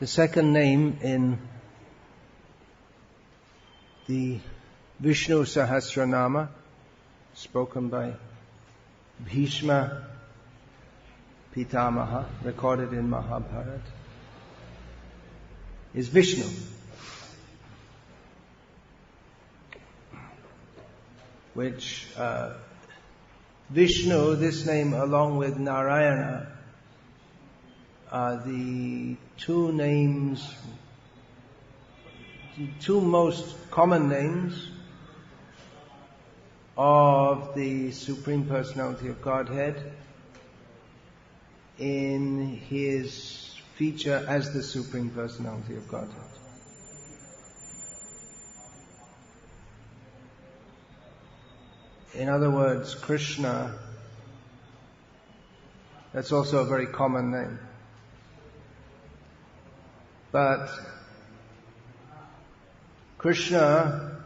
The second name in the Vishnu Sahasranama, spoken by Bhishma Pitamaha, recorded in Mahabharata, is Vishnu. Which Vishnu, this name along with Narayana, are the two most common names of the Supreme Personality of Godhead in His feature as the Supreme Personality of Godhead. In other words, Krishna, that's also a very common name. But Krishna,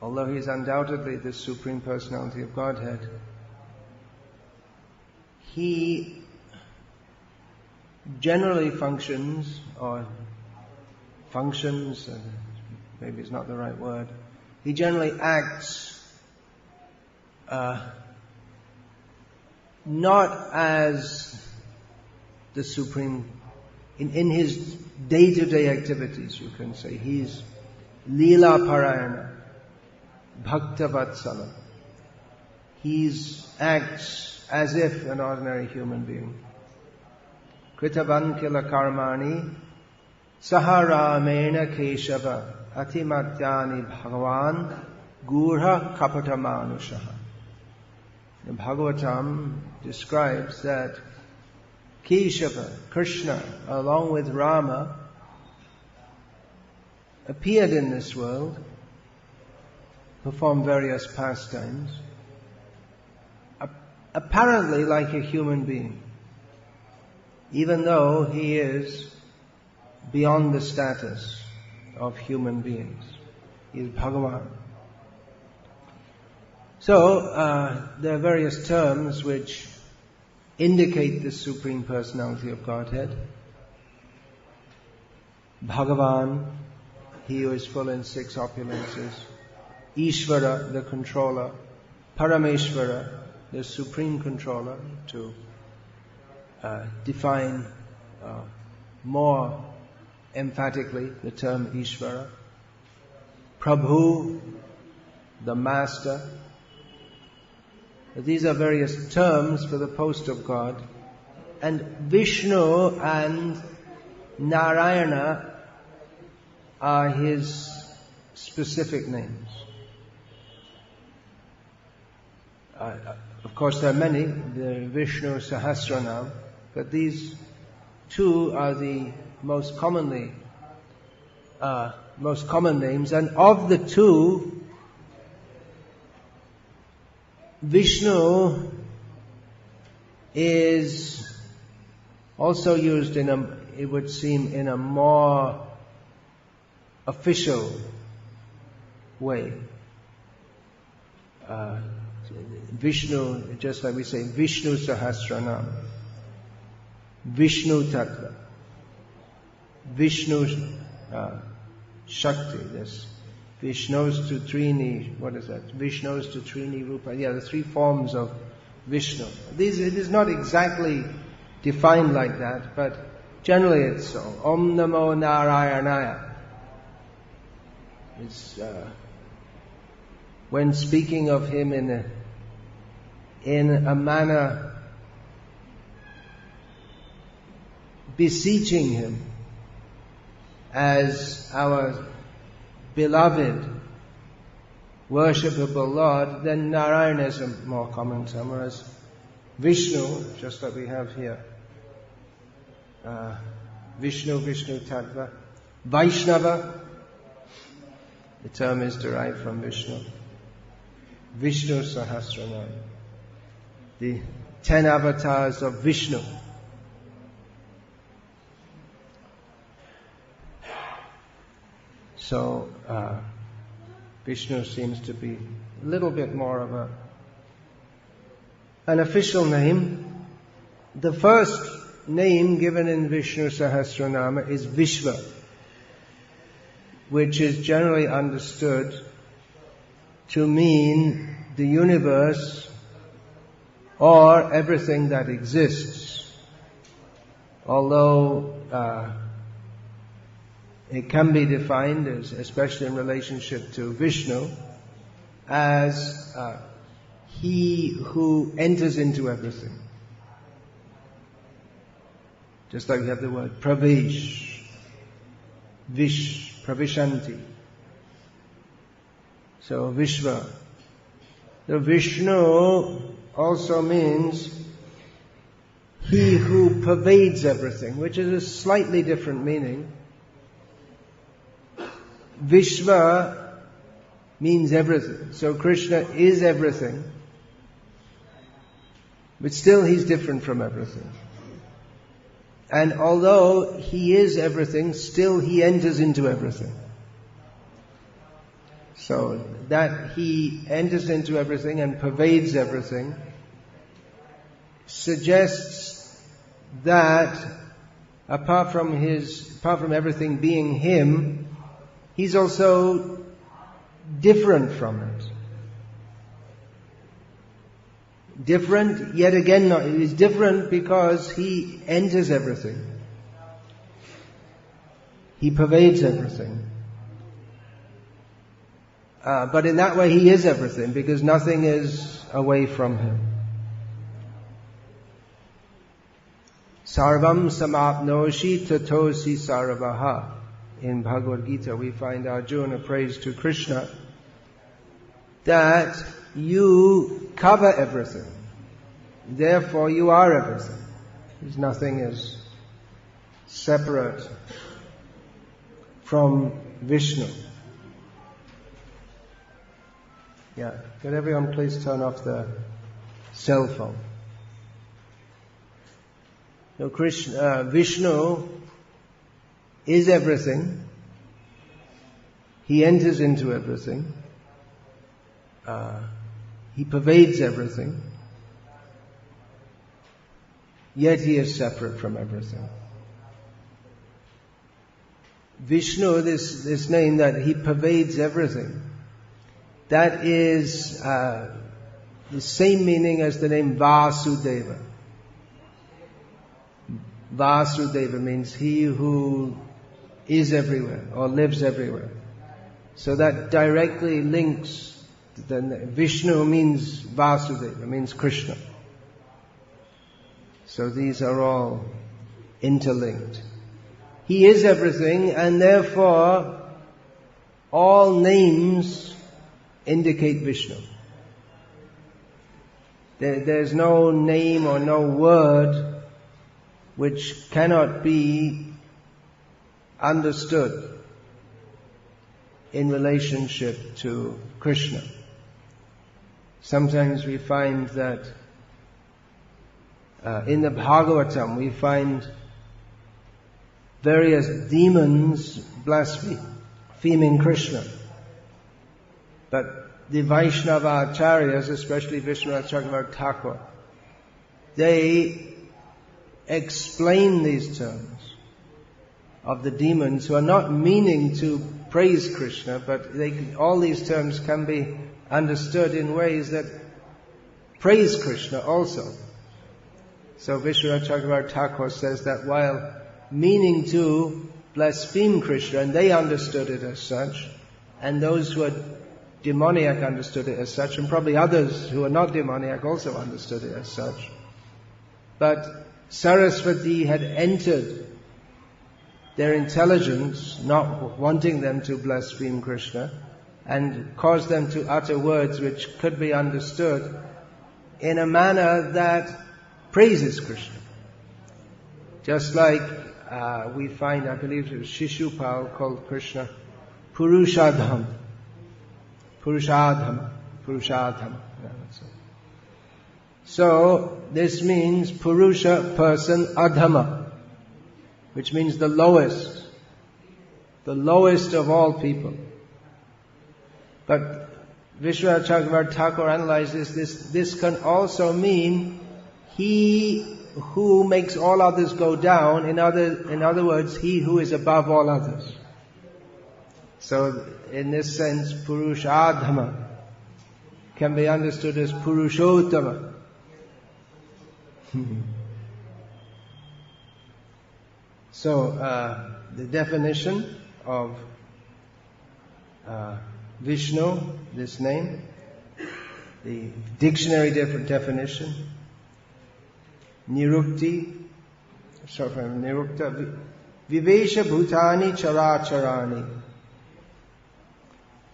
although he is undoubtedly the Supreme Personality of Godhead, he generally functions, maybe it's not the right word, he generally acts not as the Supreme, in his day-to-day activities, you can say. He's Leela Parayana, Bhakta Vatsala. He acts as if an ordinary human being. Kritavan kila karmani saharamena keshava atimatyani bhagavan gurha kapata manushaha. The Bhagavatam describes that Keshava, Krishna, along with Rama, appeared in this world, performed various pastimes, apparently like a human being, even though he is beyond the status of human beings. He is Bhagavan. So, there are various terms which indicate the Supreme Personality of Godhead. Bhagavan, he who is full in 6 opulences. Ishvara, the controller. Parameshvara, the Supreme Controller, to define more emphatically the term Ishvara. Prabhu, the Master. These are various terms for the post of God. And Vishnu and Narayana are his specific names. Of course, there are many, the Vishnu Sahasranama, but these two are the most common names. And of the two, Vishnu is also used it would seem, in a more official way. Vishnu, just like we say, Vishnu Sahasranama, Vishnu Tattva, Vishnu Shakti, this Vishnos to Trini, what is that? Vishnos to Trini Rupa. Yeah, the 3 forms of Vishnu. It is not exactly defined like that, but generally it's so. Om Namo Narayanaya. It's when speaking of him in a manner beseeching him as our beloved, worshipable Lord, then Narayana is a more common term, whereas Vishnu, just like we have here, Vishnu Tattva, Vaishnava, the term is derived from Vishnu. Vishnu Sahasranama, the 10 avatars of Vishnu. So, Vishnu seems to be a little bit more of an official name. The first name given in Vishnu Sahasranama is Vishva, which is generally understood to mean the universe or everything that exists. Although it can be defined, as, especially in relationship to Vishnu, as he who enters into everything. Just like we have the word pravesh, vish, pravishanti. So Vishva. The Vishnu also means he who pervades everything, which is a slightly different meaning. Vishva means everything. So Krishna is everything, but still he's different from everything. And although he is everything, still he enters into everything. So that he enters into everything and pervades everything suggests that apart from everything being him, he's also different from it. Different, yet again not. He's different because he enters everything. He pervades everything. But in that way he is everything, because nothing is away from him. Sarvam samapnoshi tatosi sarvaha. In Bhagavad Gita we find Arjuna prays to Krishna that you cover everything. Therefore you are everything. Because nothing is separate from Vishnu. Yeah, could everyone please turn off the cell phone? So Vishnu is everything. He enters into everything. He pervades everything. Yet he is separate from everything. Vishnu, this name that he pervades everything, that is the same meaning as the name Vasudeva. Vasudeva means he who is everywhere or lives everywhere. So that directly links. Vishnu means Vasudeva, means Krishna. So these are all interlinked. He is everything, and therefore all names indicate Vishnu. There's no name or no word which cannot be understood in relationship to Krishna. Sometimes we find that in the Bhagavatam we find various demons blaspheming Krishna. But the Vaishnava Acharyas, especially Vishnu Thakur, they explain these terms of the demons who are not meaning to praise Krishna, but all these terms can be understood in ways that praise Krishna also. So Vishnu Thakur says that while meaning to blaspheme Krishna, and they understood it as such, and those who are demoniac understood it as such, and probably others who are not demoniac also understood it as such. But Saraswati had entered their intelligence, not wanting them to blaspheme Krishna, and caused them to utter words which could be understood in a manner that praises Krishna. Just like we find, I believe it was Shishupal called Krishna Purushadham. Purushadhama. Yeah, that's it. So this means Purusha, person, Adhama, which means the lowest of all people. But Vishnu Thakur analyzes this can also mean he who makes all others go down. In other words, he who is above all others. So, in this sense, Purushadhama can be understood as Purushottama. So, the definition of Vishnu, this name, the dictionary definition, Nirukta, Vivesha Bhutani Characharani.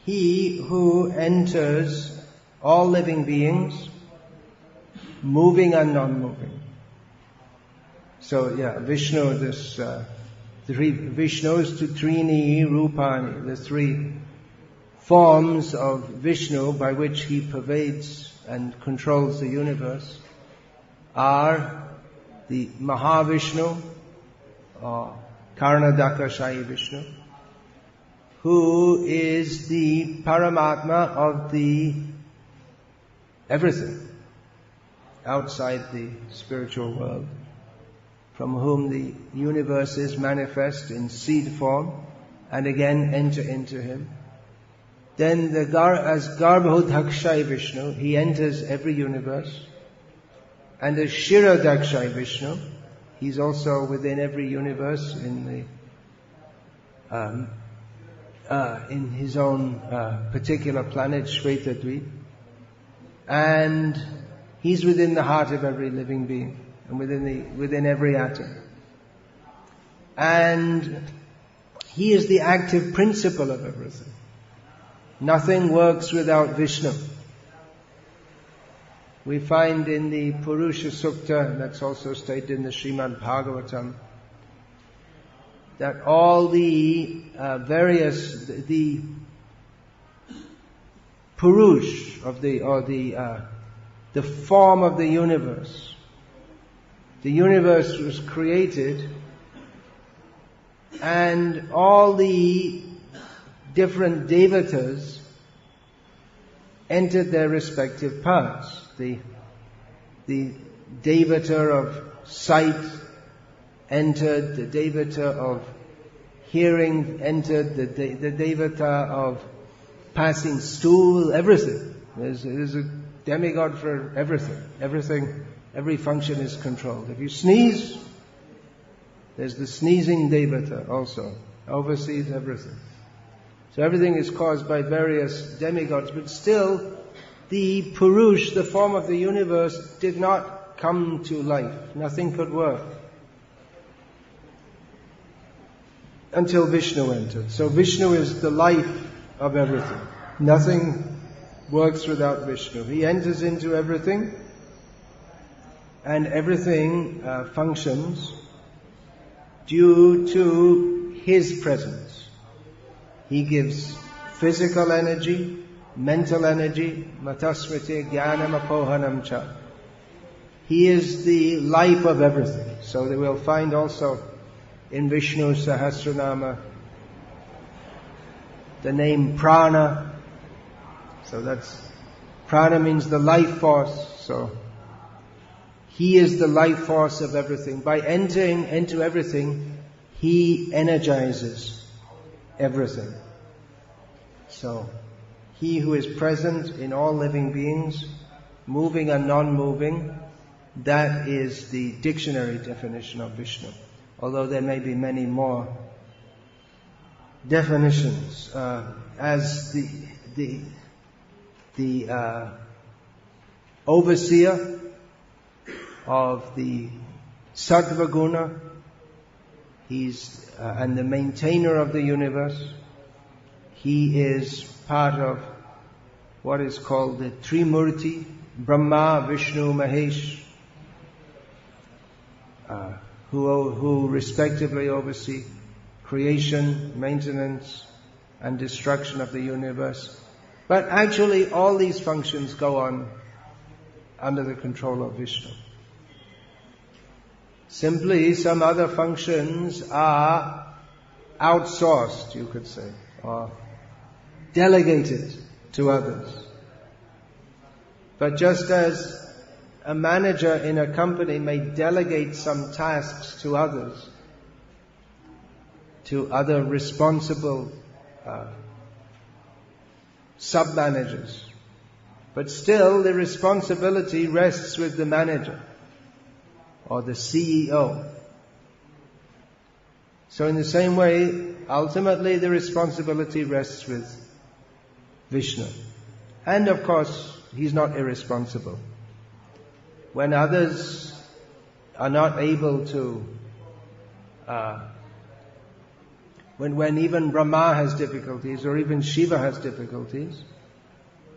He who enters all living beings, moving and non-moving. So Vishnu, three Vishnus to Trini Rupani, the three forms of Vishnu by which he pervades and controls the universe, are the Mahavishnu, or Karanadakashayi Vishnu, who is the Paramatma of the everything outside the spiritual world, from whom the universe is manifest in seed form and again enter into him. Then as Garbhodhakshayi Vishnu, he enters every universe. And as Shirodakshayi Vishnu, he's also within every universe in his own particular planet, Shvetadvip. And he's within the heart of every living being and within every atom. And he is the active principle of everything. Nothing works without Vishnu. We find in the Purusha Sukta, that's also stated in the Srimad Bhagavatam, that all the the Purush of the form of the universe. The universe was created, and all the different devatas entered their respective parts. The devata of sight entered, the devata of hearing entered, the devata of passing stool, everything. There's a demigod for everything. Every function is controlled. If you sneeze, there's the sneezing devata also, oversees everything. So everything is caused by various demigods, but still the Purush, the form of the universe, did not come to life. Nothing could work until Vishnu entered. So Vishnu is the life of everything. Nothing works without Vishnu. He enters into everything, and everything functions due to his presence. He gives physical energy, mental energy, matasmriti jnanam apohanam cha. He is the life of everything. So that we'll find also in Vishnu Sahasranama the name prana. So prana means the life force. So he is the life force of everything. By entering into everything, he energizes everything. So he who is present in all living beings, moving and non-moving, that is the dictionary definition of Vishnu. Although there may be many more definitions. As the overseer of the Sattva Guna, he's and the maintainer of the universe. He is part of what is called the Trimurti, Brahma, Vishnu, Mahesh, who respectively oversee creation, maintenance, and destruction of the universe. But actually all these functions go on under the control of Vishnu. Simply some other functions are outsourced, you could say, or delegated to others. But just as a manager in a company may delegate some tasks to others, to other responsible sub-managers. But still, the responsibility rests with the manager or the CEO. So in the same way, ultimately the responsibility rests with Vishnu. And of course, he's not irresponsible. When others are not able to, when even Brahma has difficulties or even Shiva has difficulties,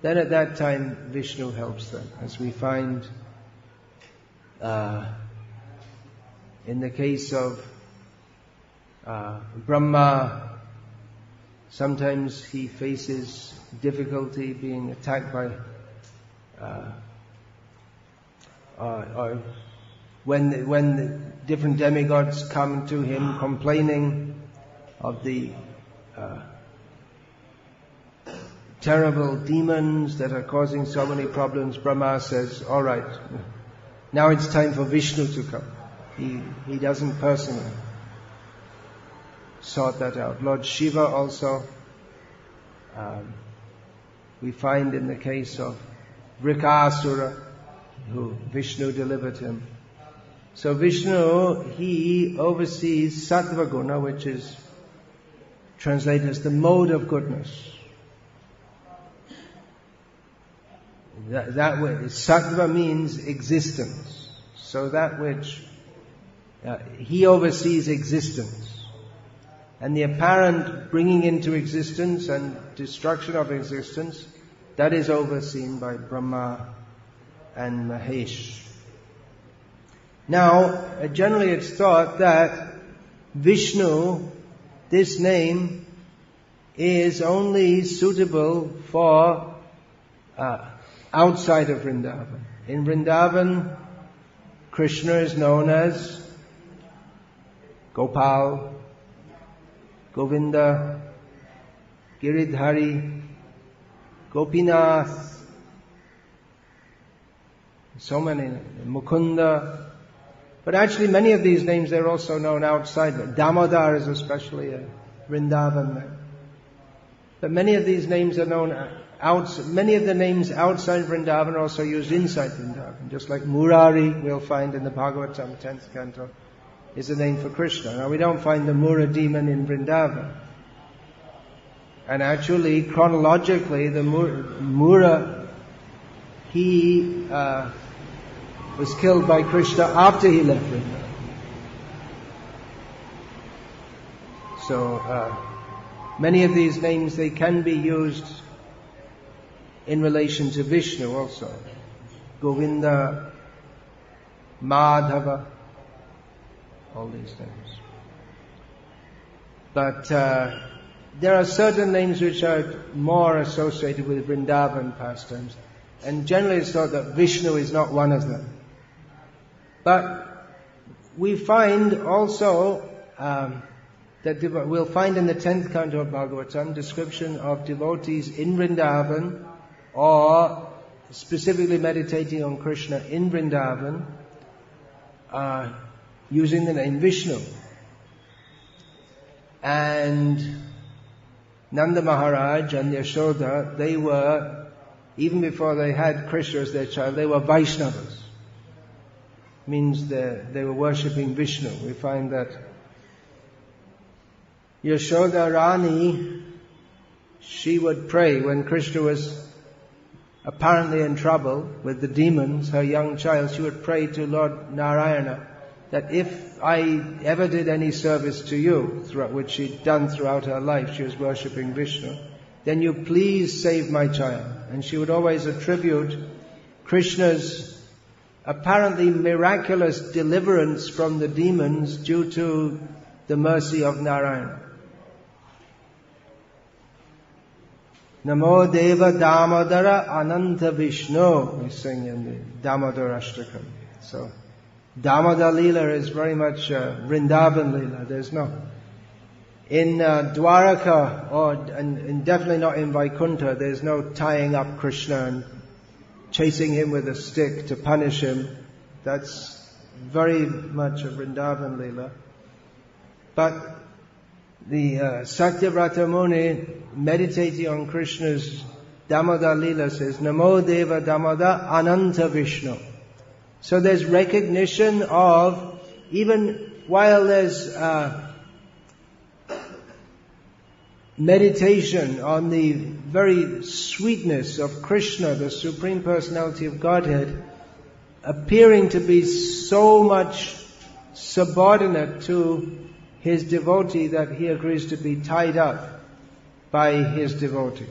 then at that time Vishnu helps them. As we find in the case of Brahma, sometimes he faces difficulty being attacked by or when the different demigods come to him complaining of the terrible demons that are causing so many problems, Brahma says, all right, now it's time for Vishnu to come. He doesn't personally sort that out. Lord Shiva also, we find in the case of Vikasa, who Vishnu delivered him. So Vishnu, he oversees sattva guna, which is translated as the mode of goodness. That way, sattva means existence. So that which he oversees existence. And the apparent bringing into existence and destruction of existence, that is overseen by Brahma and Mahesh. Now, generally it's thought that Vishnu, this name, is only suitable for outside of Vrindavan. In Vrindavan, Krishna is known as Gopal, Govinda, Giridhari, Gopinath, so many, Mukunda. But actually many of these names, they're also known outside. Damodar is especially a Vrindavan name. But many of these names are known outside. Many of the names outside Vrindavan are also used inside Vrindavan. Just like Murari, we'll find in the Bhagavatam 10th canto, is a name for Krishna. Now we don't find the Mura demon in Vrindavan. And actually, chronologically, the Mura, he was killed by Krishna after he left Vrindavan. So, many of these names, they can be used in relation to Vishnu also. Govinda, Madhava, all these names. But there are certain names which are more associated with Vrindavan pastimes, and generally it's thought that Vishnu is not one of them. But we find also that we'll find in the 10th canto of Bhagavatam description of devotees in Vrindavan or specifically meditating on Krishna in Vrindavan using the name Vishnu. And Nanda Maharaj and Yashoda, they were, even before they had Krishna as their child, they were Vaishnavas. Means they were worshipping Vishnu. We find that Yashoda Rani, she would pray when Krishna was apparently in trouble with the demons, her young child, she would pray to Lord Narayana that if I ever did any service to you, which she'd done throughout her life, she was worshipping Vishnu, then you please save my child. And she would always attribute Krishna's apparently miraculous deliverance from the demons due to the mercy of Narayana. Namo Deva Damodara Ananta Vishnu, we sing in the Damodar Ashtakam. So, Damodar Leela is very much Vrindavan Leela. There's no... In Dwaraka, and definitely not in Vaikuntha, there's no tying up Krishna and chasing him with a stick to punish him. That's very much a Vrindavan Leela. But the Sakyavrata Muni, meditating on Krishna's Damodar Leela, says, Namo Deva Damodar Ananta Vishnu. So there's recognition of, even while there's meditation on the very sweetness of Krishna, the Supreme Personality of Godhead, appearing to be so much subordinate to his devotee that he agrees to be tied up by his devotee.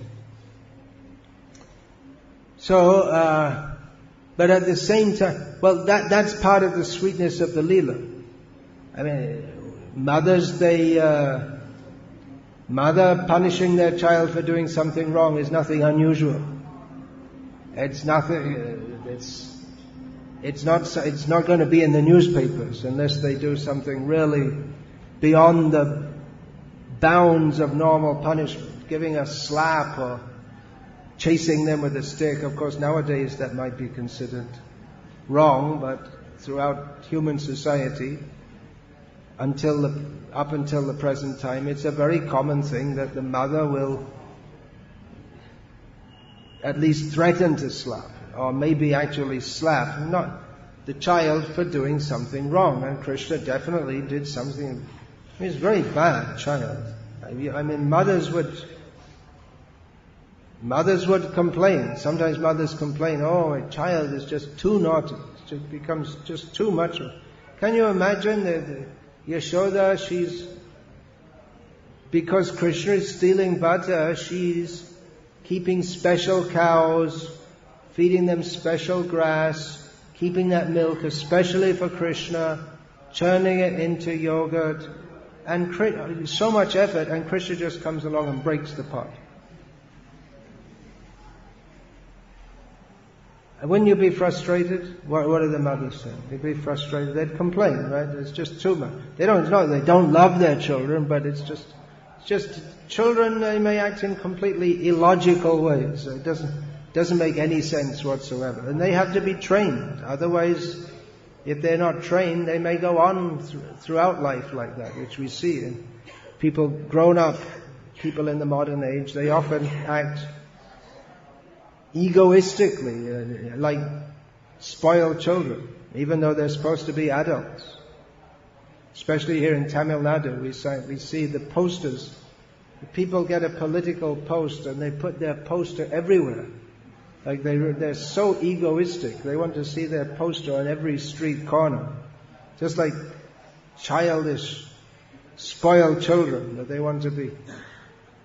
So, but at the same time, well, that's part of the sweetness of the Leela. I mean, mothers, mother punishing their child for doing something wrong is nothing unusual. It's nothing. It's not going to be in the newspapers unless they do something really beyond the bounds of normal punishment, giving a slap or chasing them with a stick. Of course, nowadays that might be considered wrong, but throughout human society, up until the present time, it's a very common thing that the mother will at least threaten to slap, or maybe actually slap, not the child for doing something wrong. And Krishna definitely did something. He was a very bad child. I mean, mothers would complain. Sometimes mothers complain, oh, a child is just too naughty. It becomes just too much. Can you imagine the Yashoda, because Krishna is stealing butter, she's keeping special cows, feeding them special grass, keeping that milk especially for Krishna, churning it into yogurt, and so much effort, and Krishna just comes along and breaks the pot. Wouldn't you be frustrated? What do the mothers say? They'd be frustrated. They'd complain, right? It's just too much. They don't love their children, but it's just children. They may act in completely illogical ways. It doesn't make any sense whatsoever, and they have to be trained. Otherwise, if they're not trained, they may go on throughout life like that, which we see in people, grown up people in the modern age. They often act egoistically, like spoiled children, even though they're supposed to be adults. Especially here in Tamil Nadu, we see the posters. The people get a political post and they put their poster everywhere. Like they're so egoistic. They want to see their poster on every street corner. Just like childish, spoiled children that they want to be.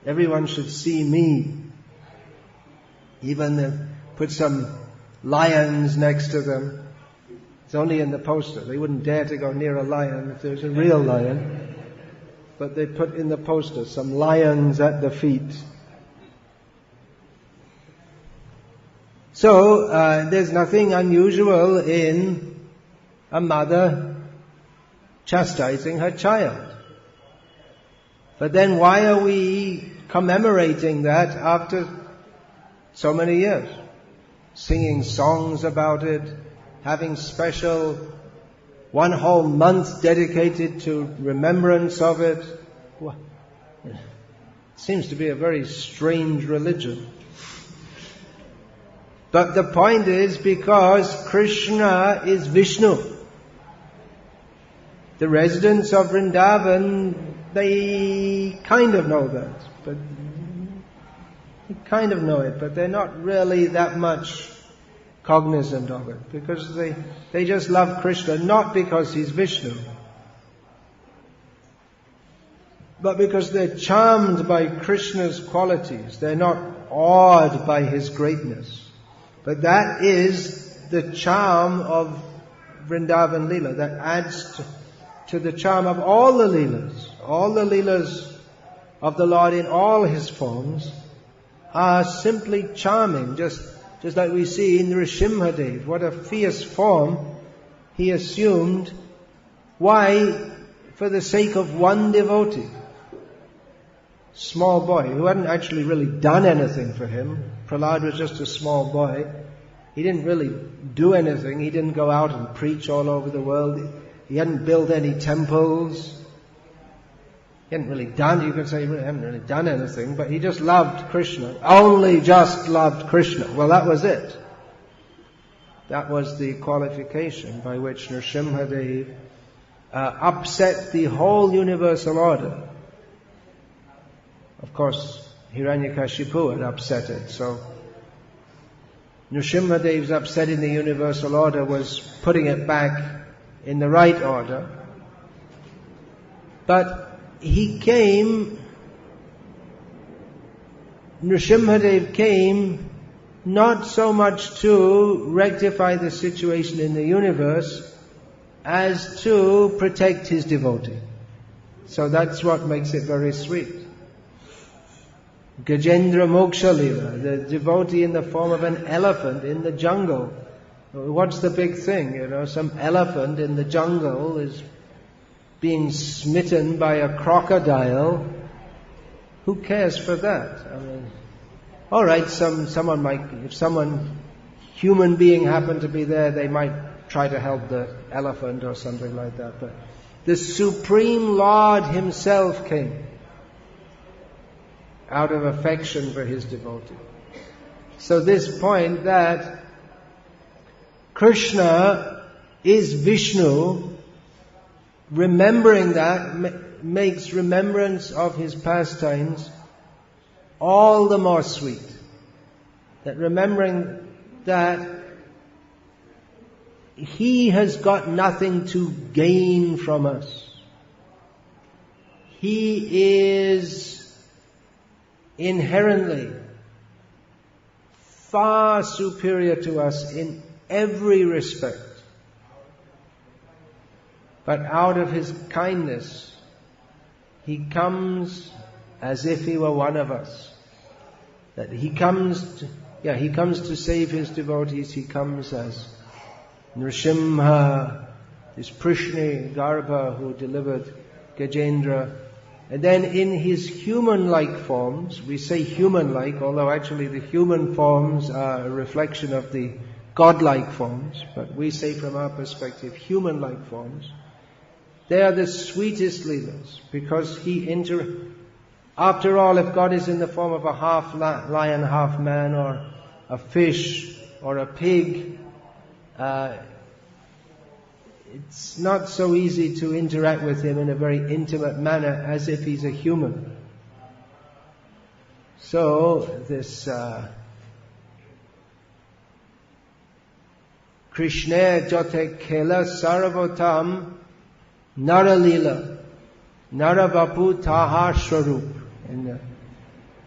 Everyone should see me. Even they put some lions next to them. It's only in the poster. They wouldn't dare to go near a lion if there's a real lion. But they put in the poster some lions at the feet. So, there's nothing unusual in a mother chastising her child. But then why are we commemorating that after so many years? Singing songs about it, having special one whole month dedicated to remembrance of it. It seems to be a very strange religion. But the point is, because Krishna is Vishnu. The residents of Vrindavan, they kind of know that, but they kind of know it, but they're not really that much cognizant of it, because they just love Krishna, not because he's Vishnu, but because they're charmed by Krishna's qualities. They're not awed by his greatness. But that is the charm of Vrindavan Leela. That adds to the charm of all the Leelas. All the Leelas of the Lord in all his forms are simply charming, just like we see in Nrsimhadev. What a fierce form he assumed. Why? For the sake of one devotee. Small boy, who hadn't actually really done anything for him. Prahlad was just a small boy. He didn't really do anything. He didn't go out and preach all over the world. He hadn't built any temples. He hadn't really done, you could say, he hadn't really done anything, but he just loved Krishna. Only just loved Krishna. Well, that was it. That was the qualification by which Nrsimhadev upset the whole universal order. Of course, Hiranyakashipu had upset it, so Nrsimhadev's upsetting the universal order was putting it back in the right order. But Nrsimhadev came not so much to rectify the situation in the universe as to protect his devotee. So that's what makes it very sweet. Gajendra Moksha Lila, the devotee in the form of an elephant in the jungle. What's the big thing? Some elephant in the jungle is being smitten by a crocodile. Who cares for that? All right, someone might, if someone human being happened to be there, they might try to help the elephant or something like that. But the Supreme Lord Himself came out of affection for His devotee. So this point that Krishna is Vishnu, remembering that makes remembrance of His pastimes all the more sweet. That remembering that He has got nothing to gain from us. He is inherently far superior to us in every respect. But out of His kindness, He comes as if He were one of us. That He comes to save His devotees. He comes as Nrsimha, this Prishni Garbha who delivered Gajendra. And then in His human-like forms, we say human-like, although actually the human forms are a reflection of the godlike forms, but we say from our perspective human-like forms. They are the sweetest leelas, because after all, if God is in the form of a half lion, half man, or a fish, or a pig, it's not so easy to interact with Him in a very intimate manner as if He's a human. So, this Krishna Jote Kela Saravotam Naralila Naravapu Taha Shwarup. In the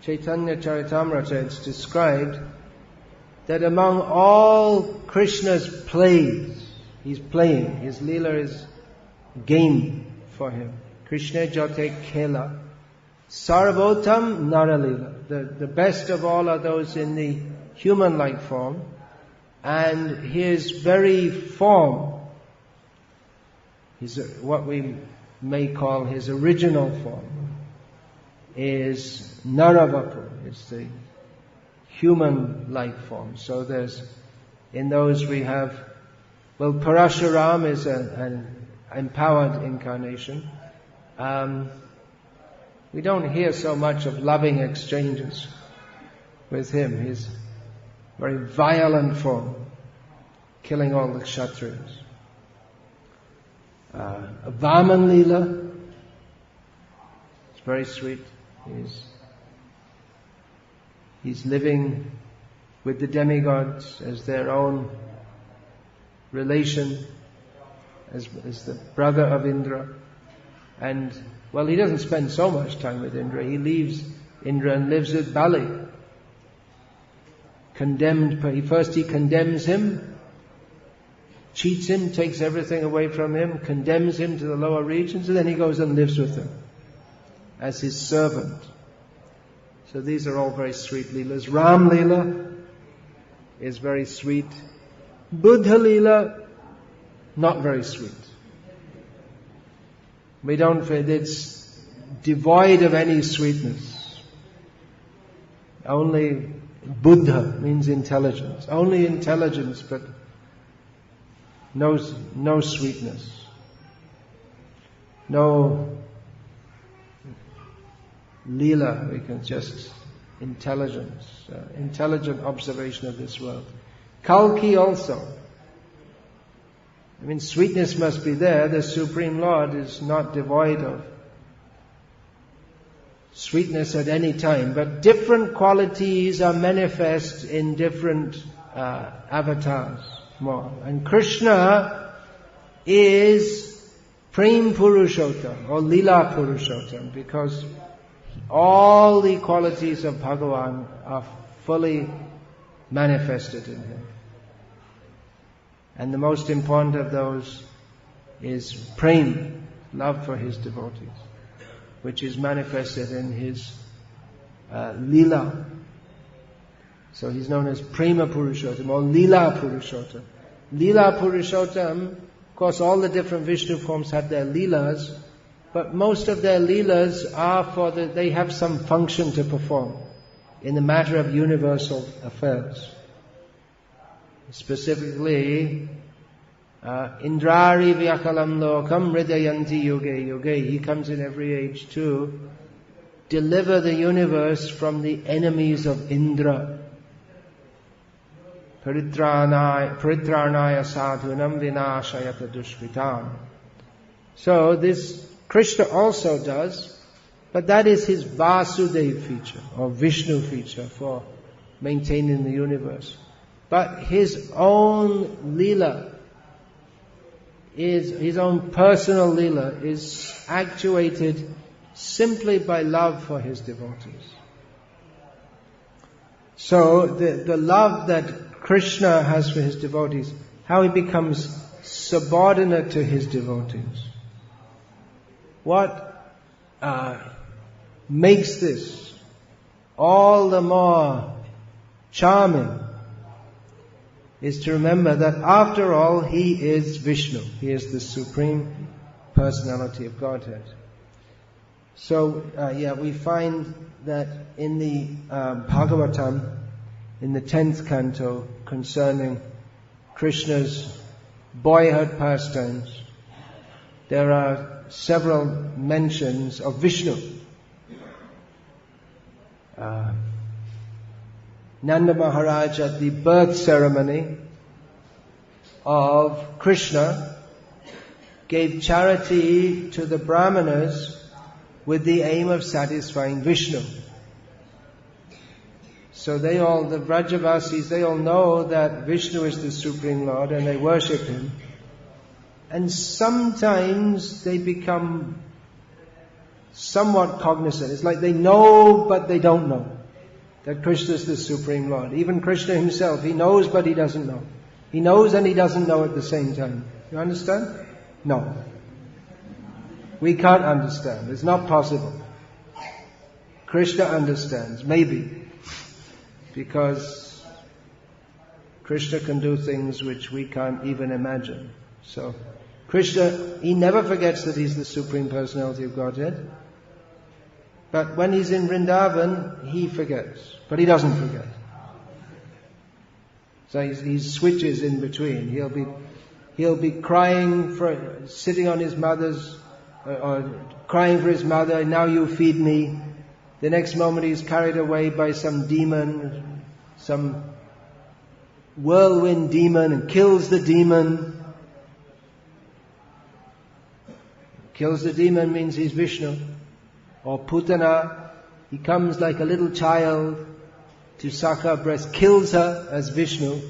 Chaitanya Charitamrita it's described that among all Krishna's plays, He's playing, His Leela is game for Him. Krishna Jote Kela Sarvotam Naralila. The best of all are those in the human-like form, and His very form, what we may call His original form, is Naravapu, it's the human-like form. So in those we have, Parashuram is an empowered incarnation. We don't hear so much of loving exchanges with him. His very violent form, killing all the Kshatriyas. Vaman Leela, it's very sweet. He's living with the demigods as their own relation, as the brother of Indra. And, he doesn't spend so much time with Indra. He leaves Indra and lives with Bali. First he condemns him, cheats him, takes everything away from him, condemns him to the lower regions, and then he goes and lives with him as his servant. So these are all very sweet leelas. Ram Leela is very sweet. Buddha Leela, not very sweet. It's devoid of any sweetness. Only Buddha means intelligence. Only intelligence, but no sweetness. No lila, we can just intelligence, intelligent observation of this world. Kalki also. I mean, sweetness must be there. The Supreme Lord is not devoid of sweetness at any time, but different qualities are manifest in different avatars more. And Krishna is Prem Purushottam or Lila Purushottam, because all the qualities of Bhagavan are fully manifested in him. And the most important of those is Prem, love for his devotees, which is manifested in his Lila. So he's known as Prema Purushottam or Lila Purushottam. Lila Purushottam, of course all the different Vishnu forms have their Leelas, but most of their Leelas are they have some function to perform in the matter of universal affairs. Specifically, Indrari Vyakalam Lokam Hridayanti Yoge Yoge. He comes in every age to deliver the universe from the enemies of Indra. Paritranaya sadhunam vinashayata dushkritam. So this Krishna also does, but that is his Vasudev feature or Vishnu feature for maintaining the universe. But his own Leela, his own personal Leela is actuated simply by love for his devotees. So the love that Krishna has for his devotees, how he becomes subordinate to his devotees. What makes this all the more charming is to remember that after all, he is Vishnu. He is the Supreme Personality of Godhead. So, we find that in the Bhagavatam, in the 10th canto, concerning Krishna's boyhood pastimes, there are several mentions of Vishnu. Nanda Maharaj at the birth ceremony of Krishna gave charity to the Brahmanas with the aim of satisfying Vishnu. So the Vrajavasis, they all know that Vishnu is the Supreme Lord and they worship him. And sometimes they become somewhat cognizant. It's like they know but they don't know that Krishna is the Supreme Lord. Even Krishna himself, he knows but he doesn't know. He knows and he doesn't know at the same time. You understand? No. We can't understand. It's not possible. Krishna understands, maybe. Because Krishna can do things which we can't even imagine. So, Krishna, he never forgets that he's the Supreme Personality of Godhead. But when he's in Vrindavan, he forgets. But he doesn't forget. So he switches in between. He'll be crying sitting on his mother's, or crying for his mother, now you feed me. The next moment he's carried away by some demon, some whirlwind demon, and kills the demon. Kills the demon means he's Vishnu. Or Putana, he comes like a little child to suck her breast, kills her as Vishnu.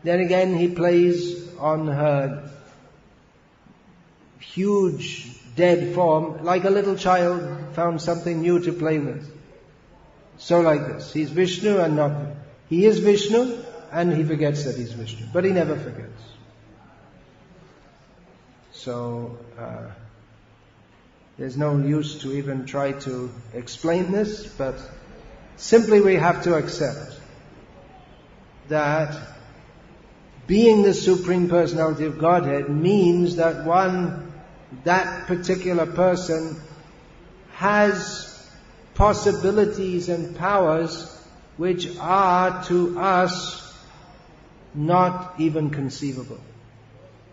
Then again he plays on her huge dead form, like a little child found something new to play with. So like this, he's Vishnu and not, he is Vishnu and he forgets that he's Vishnu, but he never forgets. So, there's no use to even try to explain this, but simply we have to accept that being the Supreme Personality of Godhead means that that particular person has possibilities and powers which are to us not even conceivable.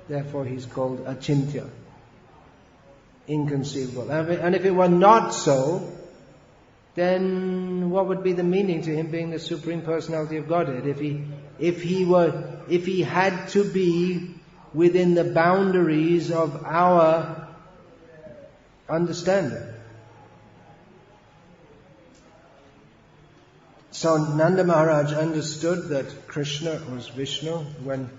Therefore he's called achintya, inconceivable. And if it were not so, then what would be the meaning to him being the Supreme Personality of Godhead? If he had to be within the boundaries of our understanding. So Nanda Maharaj understood that Krishna was Vishnu when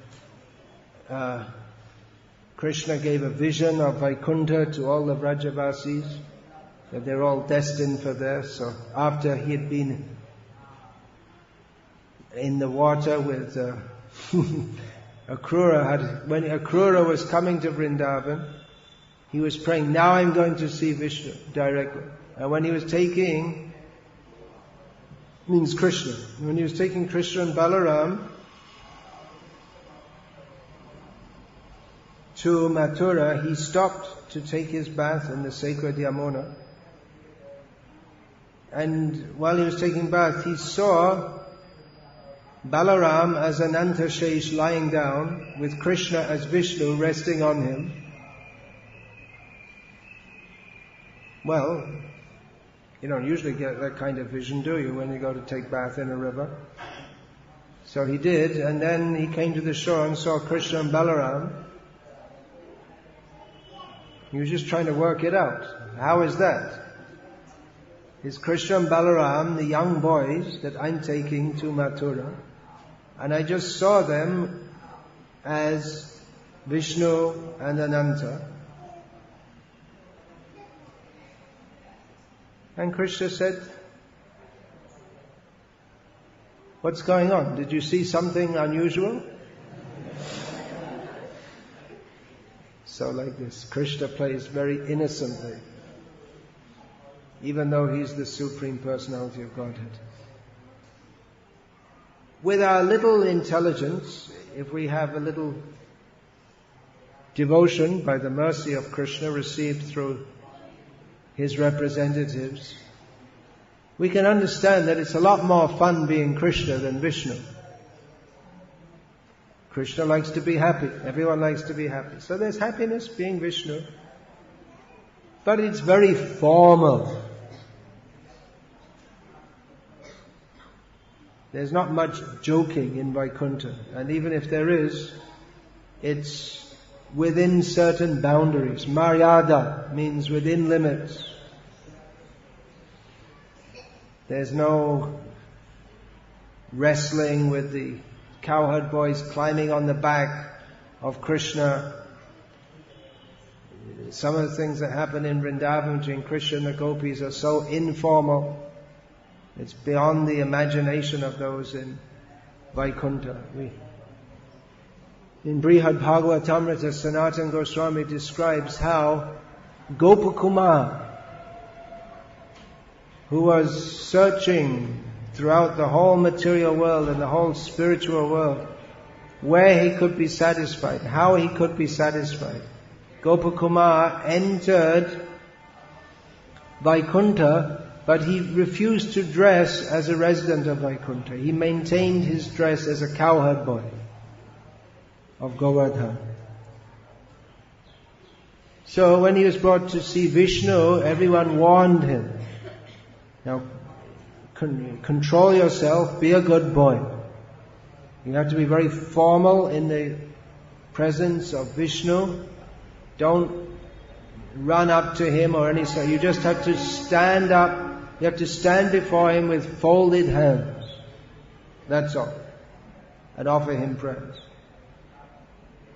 Krishna gave a vision of Vaikuntha to all the Vrajavasis, that they're all destined for there. So after he had been in the water with Akrura, when Akrura was coming to Vrindavan, he was praying, now I'm going to see Vishnu directly. And when he was taking, means Krishna, when he was taking Krishna and Balaram to Mathura, he stopped to take his bath in the sacred Yamuna. And while he was taking bath, he saw Balaram as Ananta Shesh lying down, with Krishna as Vishnu resting on him. Well, you don't usually get that kind of vision, do you, when you go to take bath in a river? So he did, and then he came to the shore and saw Krishna and Balaram. He was just trying to work it out. How is that? Is Krishna and Balaram the young boys that I'm taking to Mathura? And I just saw them as Vishnu and Ananta. And Krishna said, what's going on? Did you see something unusual? So like this, Krishna plays very innocently, even though he's the Supreme Personality of Godhead. With our little intelligence, if we have a little devotion by the mercy of Krishna received through his representatives, we can understand that it's a lot more fun being Krishna than Vishnu. Krishna likes to be happy. Everyone likes to be happy. So there's happiness being Vishnu. But it's very formal. There's not much joking in Vaikuntha. And even if there is, it's within certain boundaries. Maryada means within limits. There's no wrestling with the cowherd boys climbing on the back of Krishna. Some of the things that happen in Vrindavan between Krishna and the gopis are so informal. It's beyond the imagination of those in Vaikuntha. In Brihad Bhagavatamrita, Sanatana Goswami describes how Gopakumar, who was searching throughout the whole material world and the whole spiritual world, where he could be satisfied, how he could be satisfied. Gopakumar entered Vaikuntha, but he refused to dress as a resident of Vaikuntha. He maintained his dress as a cowherd boy of Govardhan. So when he was brought to see Vishnu, everyone warned him, now control yourself, be a good boy. You have to be very formal in the presence of Vishnu. Don't run up to him or any sort. You just have to stand up. You have to stand before him with folded hands. That's all. And offer him prayers.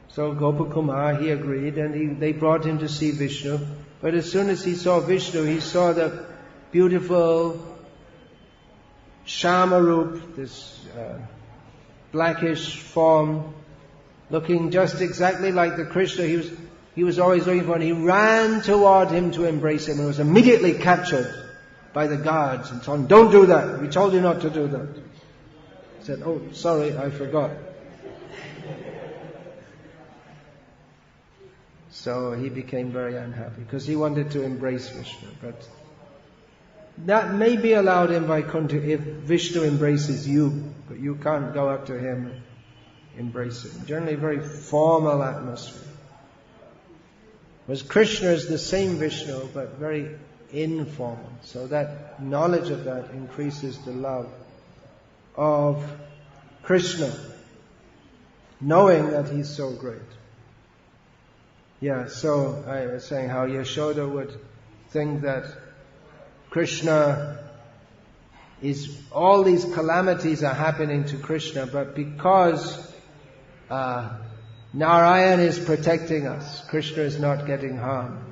So Gopakumar, he agreed, and they brought him to see Vishnu. But as soon as he saw Vishnu, he saw the beautiful Shamarup, this blackish form, looking just exactly like the Krishna he was always looking for, and he ran toward him to embrace him and was immediately captured by the guards and told him, don't do that, we told you not to do that. He said, oh, sorry, I forgot. So he became very unhappy because he wanted to embrace Vishnu, but That may be allowed in Vaikuntha if Vishnu embraces you, but you can't go up to him and embrace him. Generally a very formal atmosphere. Whereas Krishna is the same Vishnu, but very informal. So that knowledge of that increases the love of Krishna, knowing that he's so great. Yeah, so I was saying how Yashoda would think that Krishna is, all these calamities are happening to Krishna, but because Narayan is protecting us, Krishna is not getting harmed.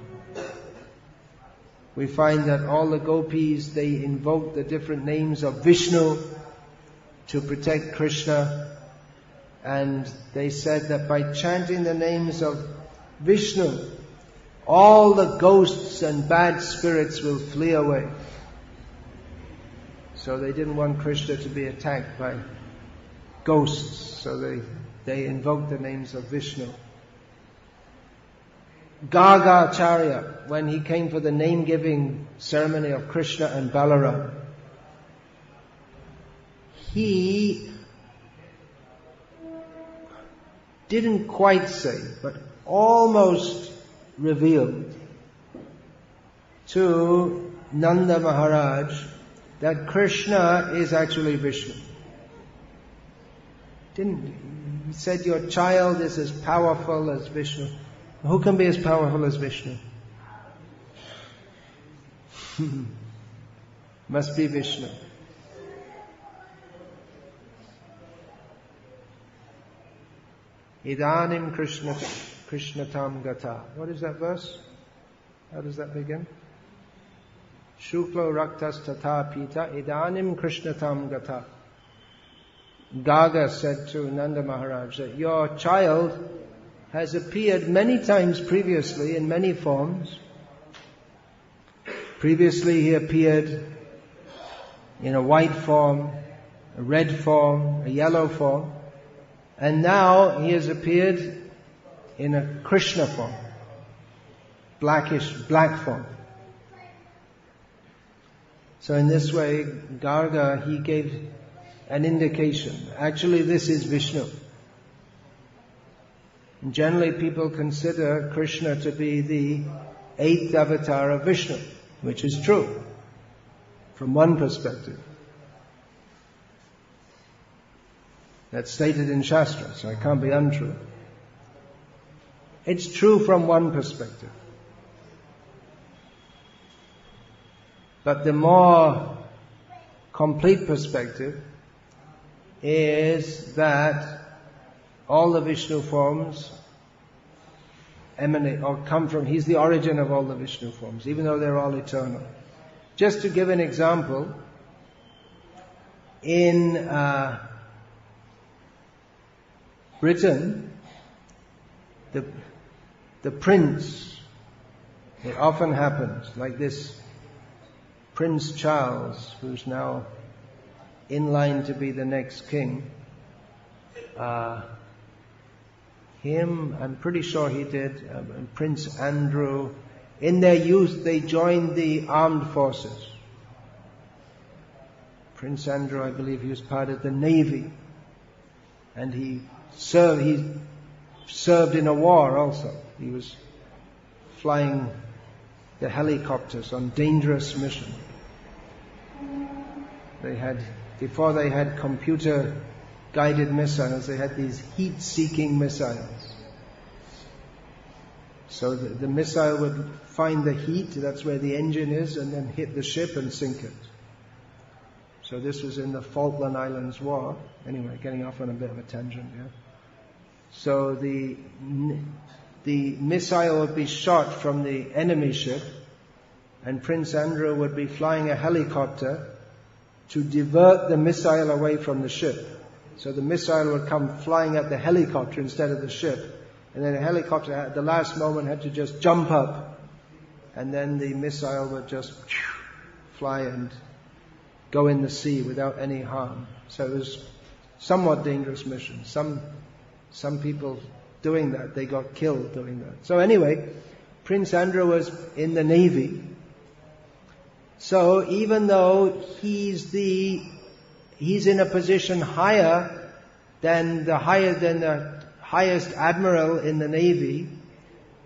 We find that all the gopis, they invoke the different names of Vishnu to protect Krishna, and they said that by chanting the names of Vishnu, all the ghosts and bad spirits will flee away. So they didn't want Krishna to be attacked by ghosts, so they invoked the names of Vishnu. Gargacharya, when he came for the name-giving ceremony of Krishna and Balaram, he didn't quite say, but almost revealed to Nanda Maharaj that Krishna is actually Vishnu. He said, your child is as powerful as Vishnu. Who can be as powerful as Vishnu? Must be Vishnu. Idanim Krishnatam Gata. What is that verse? How does that begin? Shuklo Raktas Tata Pita Idanim Krishnatam Gata. Gaga said to Nanda Maharaj that your child has appeared many times previously in many forms. Previously he appeared in a white form, a red form, a yellow form, and now he has appeared in a Krishna form, black form. So in this way, Garga, he gave an indication. Actually, this is Vishnu. And generally people consider Krishna to be the 8th avatar of Vishnu, which is true, from one perspective. That's stated in Shastra, so it can't be untrue. It's true from one perspective. But the more complete perspective is that all the Vishnu forms emanate or come from, he's the origin of all the Vishnu forms, even though they're all eternal. Just to give an example, in Britain, the prince, it often happens, like this Prince Charles, who's now in line to be the next king, I'm pretty sure he did, and Prince Andrew, in their youth they joined the armed forces. Prince Andrew, I believe he was part of the Navy, and he served in a war also. He was flying the helicopters on dangerous mission. Before they had computer guided missiles, they had these heat-seeking missiles. So the missile would find the heat, that's where the engine is, and then hit the ship and sink it. So this was in the Falkland Islands War. Anyway, getting off on a bit of a tangent here. So the missile would be shot from the enemy ship, and Prince Andrew would be flying a helicopter to divert the missile away from the ship. So the missile would come flying at the helicopter instead of the ship. And then the helicopter at the last moment had to just jump up. And then the missile would just fly and go in the sea without any harm. So it was somewhat dangerous mission. Some people doing that, they got killed doing that. So anyway, Prince Andrew was in the Navy. So even though he's in a position higher than the highest admiral in the Navy,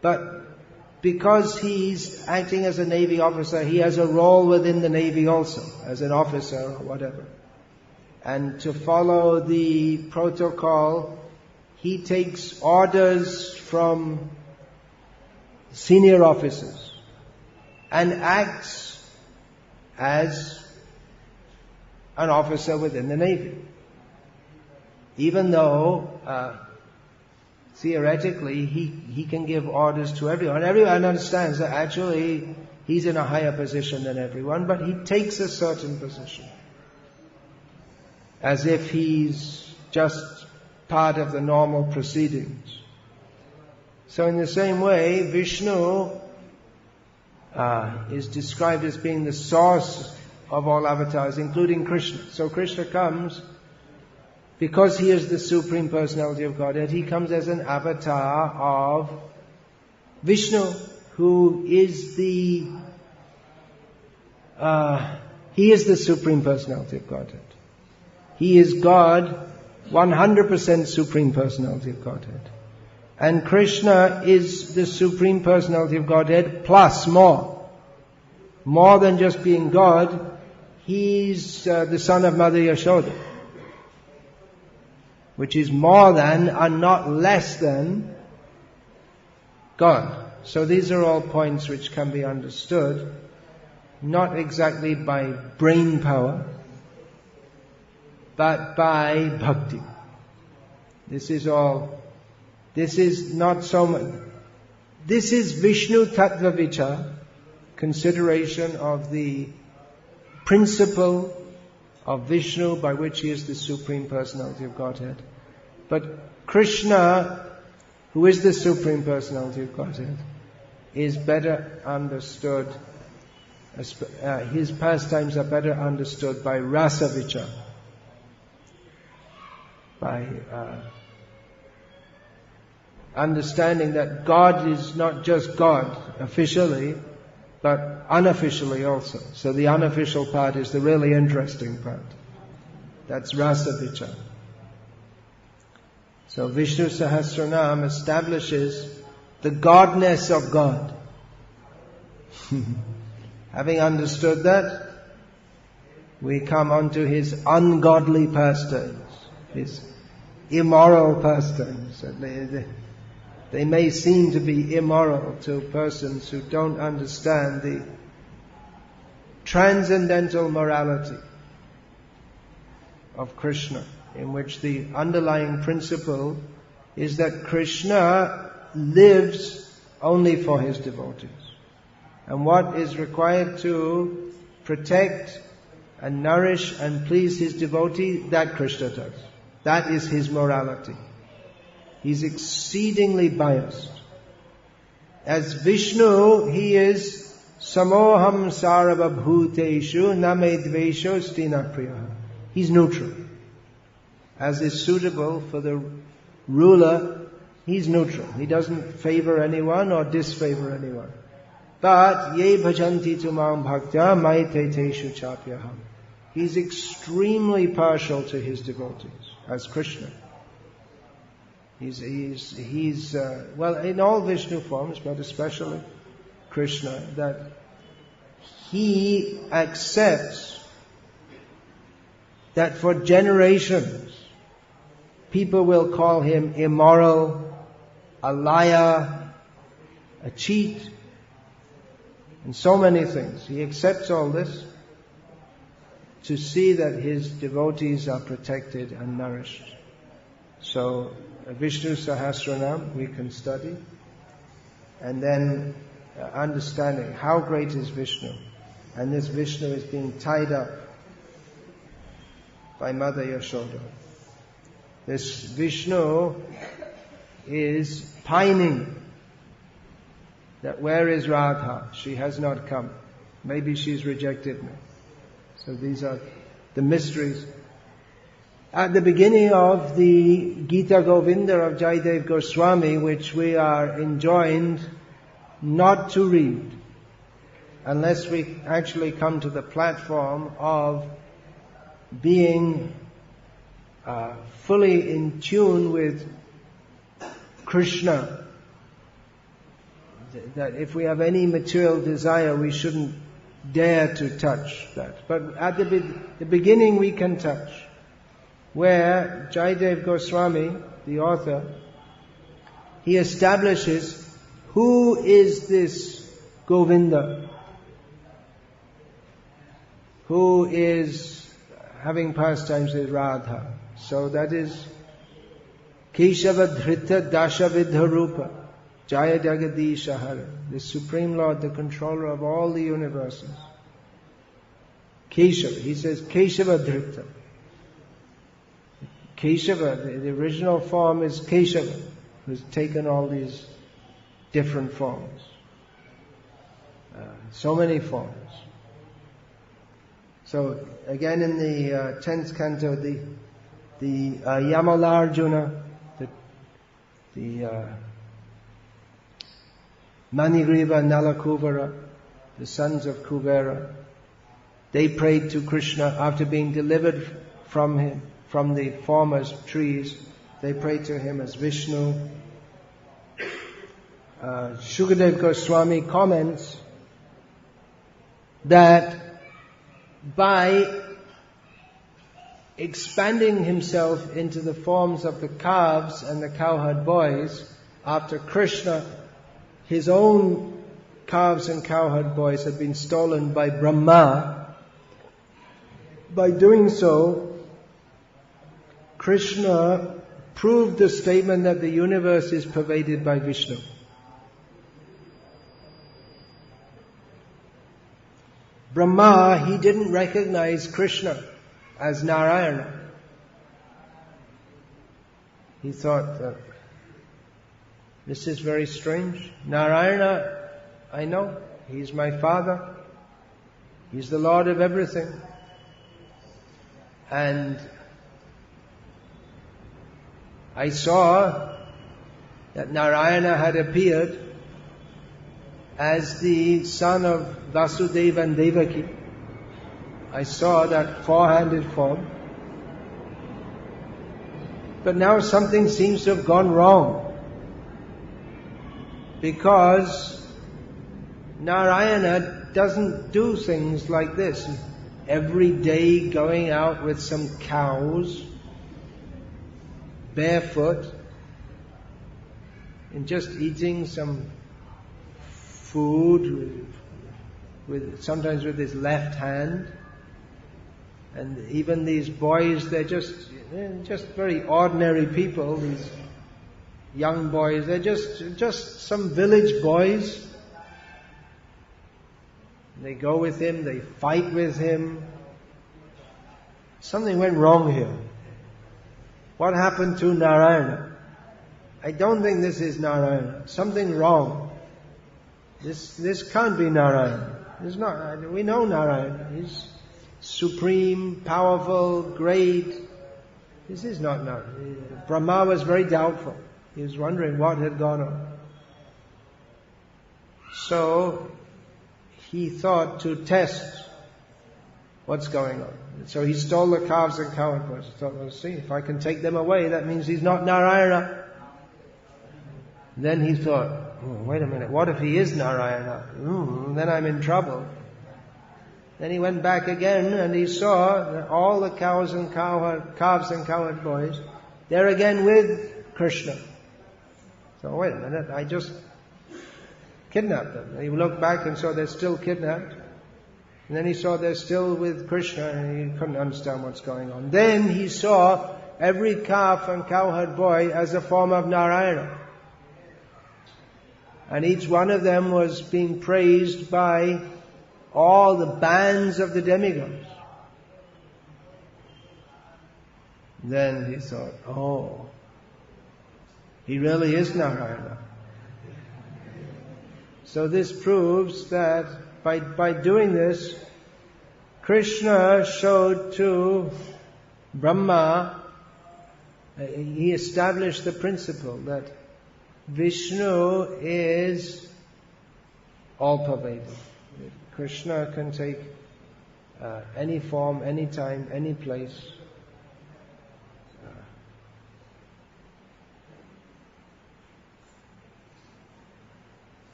but because he's acting as a Navy officer, he has a role within the Navy also, as an officer or whatever. And to follow the protocol, he takes orders from senior officers and acts as an officer within the Navy. Even though theoretically he can give orders to everyone. Everyone understands that actually he's in a higher position than everyone, but he takes a certain position, as if he's just part of the normal proceedings. So in the same way, Vishnu is described as being the source of all avatars, including Krishna. So Krishna comes, because he is the Supreme Personality of Godhead, he comes as an avatar of Vishnu, who is he is the Supreme Personality of Godhead. He is God, 100% Supreme Personality of Godhead. And Krishna is the Supreme Personality of Godhead plus more. More than just being God, he's the son of Mother Yashoda, which is more than and not less than God. So these are all points which can be understood, not exactly by brain power, but by bhakti. This is not so much. This is Vishnu Tattva Vichar, consideration of the principle of Vishnu, by which he is the Supreme Personality of Godhead. But Krishna, who is the Supreme Personality of Godhead, is better understood, his pastimes are better understood by Rasa Vichar, by understanding that God is not just God officially, but unofficially also. So the unofficial part is the really interesting part. That's Rasa Vichar. So Vishnu Sahasranama establishes the godness of God. Having understood that, we come on to his ungodly pastimes, his immoral pastimes. They may seem to be immoral to persons who don't understand the transcendental morality of Krishna, in which the underlying principle is that Krishna lives only for his devotees. And what is required to protect and nourish and please his devotee, that Krishna does. That is his morality. He's exceedingly biased. As Vishnu, he is samoham sarvabhuteshu name dvesho stina priya. He's neutral. As is suitable for the ruler, he's neutral. He doesn't favor anyone or disfavor anyone. But ye bhajanti tumam bhaktya maite teshu chapyaham. He's extremely partial to his devotees, as Krishna. He's well, in all Vishnu forms, but especially Krishna, that he accepts that for generations people will call him immoral, a liar, a cheat, and so many things. He accepts all this to see that his devotees are protected and nourished. So Vishnu Sahasranam we can study, and then understanding how great is Vishnu. And this Vishnu is being tied up by Mother Yashoda. This Vishnu is pining that where is Radha? She has not come. Maybe she's rejected me. So these are the mysteries. At the beginning of the Gita Govinda of Jayadev Goswami, which we are enjoined not to read unless we actually come to the platform of being fully in tune with Krishna. That if we have any material desire, we shouldn't dare to touch that. But at the beginning we can touch. Where Jayadev Goswami, the author, he establishes who is this Govinda, who is having pastimes with Radha. So that is Keshava Dhrita Dashavidha Rupa Jaya Jagadisha Hara, the Supreme Lord, the controller of all the universes. Keshava, he says Keshava Dhrita. Keshava, the original form is Keshava, who's taken all these different forms. So many forms. So again in the 10th canto, the Yamalarjuna, the Manigriva Nalakuvara, the sons of Kuvera, they prayed to Krishna after being delivered from him, from the form as trees. They prayed to him as Vishnu. Shukadev Goswami comments that by expanding himself into the forms of the calves and the cowherd boys, after Krishna, his own calves and cowherd boys had been stolen by Brahma. By doing so, Krishna proved the statement that the universe is pervaded by Vishnu. Brahma, he didn't recognize Krishna as Narayana. He thought that this is very strange. Narayana, I know, he's my father. He's the Lord of everything. And I saw that Narayana had appeared as the son of Vasudeva and Devaki. I saw that four-handed form. But now something seems to have gone wrong. Because Narayana doesn't do things like this. Every day going out with some cows, barefoot, and just eating some food with sometimes with his left hand. And even these boys, they're just very ordinary people, these young boys. They're just some village boys. They go with him, they fight with him. Something went wrong here. What happened to Narayana? I don't think this is Narayana. Something wrong. This can't be Narayana. It's not. We know Narayana. He's supreme, powerful, great. This is not Narayana. Brahma was very doubtful. He was wondering what had gone on. So he thought to test what's going on. So he stole the calves and cowherd boys. He thought, well, see, if I can take them away, that means he's not Narayana. Then he thought, oh, wait a minute, what if he is Narayana? Then I'm in trouble. Then he went back again and he saw that all the calves and cowherd boys, they're again with Krishna. So wait a minute, I just kidnapped them. And he looked back and saw they're still kidnapped. And then he saw they're still with Krishna and he couldn't understand what's going on. Then he saw every calf and cowherd boy as a form of Narayana. And each one of them was being praised by all the bands of the demigods. Then he thought, oh, he really is Narayana. So this proves that by doing this, Krishna showed to Brahma, he established the principle that Vishnu is all-pervading. Krishna can take any form, any time, any place.